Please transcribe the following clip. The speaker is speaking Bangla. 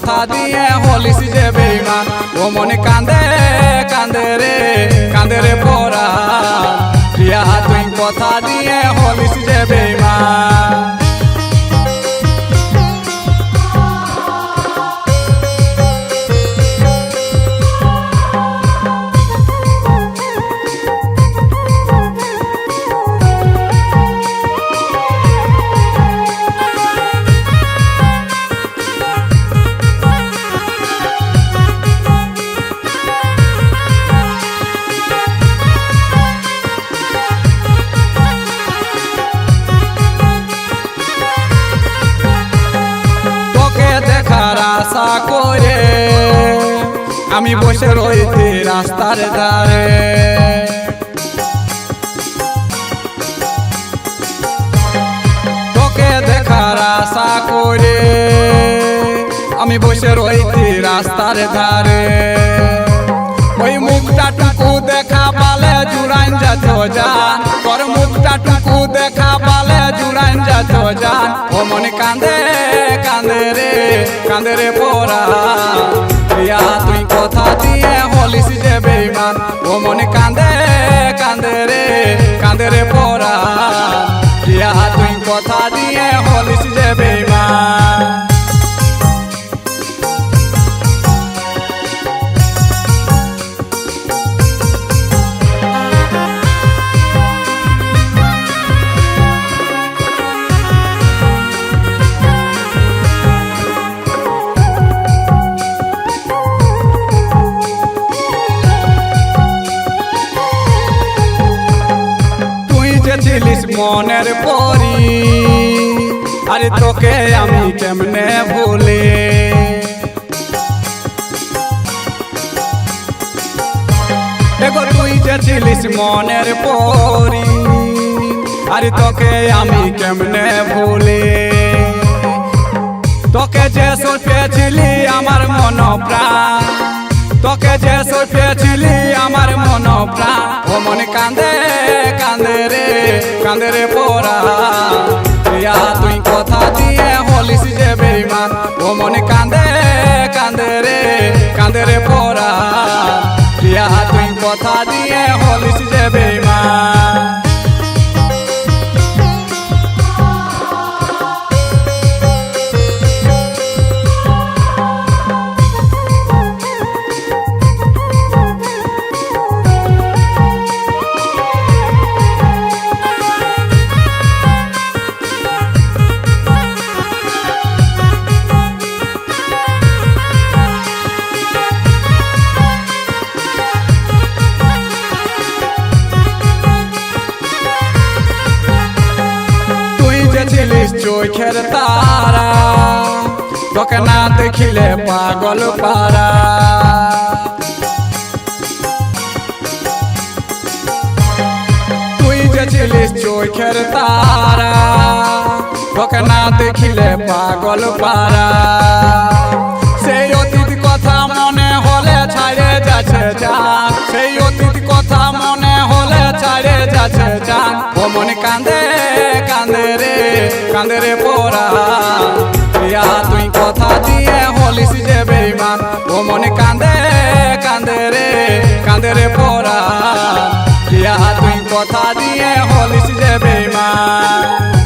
কথা দিয়ে হলিস যে বেঈমান ও মনে কান্দে কান্দে রে পরা প্রিয়া তুই কথা দিয়ে হলিস যে বেঈমান আশা করে আমি বসে রইতে রাস্তার ধারে তোকে দেখার আশা করে আমি বসে রইতে রাস্তার ধারে ওই মুখটা টুকু দেখা পালে জুড়াইন যাচ্ছ জান তোর মুখটা টুকু দেখা পালে জুড়াইন যাচ্ছ জান ও মনে কান্দে কান্দে রে পরা প্রিয়া তুই কথা দিয়ে হলিস যে বেঈমান ও মনে কান্দে রে পরা প্রিয়া তুই কথা দিয়ে হলিস যে বেঈমান ছিলিস মনের পরি আরে তোকে আমি কেমনে ভুলি দেখো তুই যে ছিলিস মনের পরি আরে তোকে আমি কেমনে ভুলি তোকে যে সপেছিলি আমার মন প্রাণ তোকে যে সপেছিলি আমার মন প্রাণ ও মনে কান্দে রে পরা প্রিয়া তুই কথা দিয়ে হলিস যে বেঈমান ও মনে কান্দে রে পরা প্রিয়া তুই কথা দিয়ে হলিস যে বেঈমান ছিলিস চোখের তারা তোকে না দেখিলে পাগল পারা তুই যে ছিলিস চোখের তারা তোকে না দেখিলে পাগল পারা সেই অতীত কথা মনে হলে ছাড়ে যাচ্ছে জান সেই অতীত কথা মনে হলে ছাড়ে যাচ্ছে জান ও মনে কান্দে রে পরা প্রিয়া তুই কথা দিয়ে হলিস যে বেঈমান ও মনে কান্দে রে পরা প্রিয়া তুই কথা দিয়ে হলিস যে বেঈমান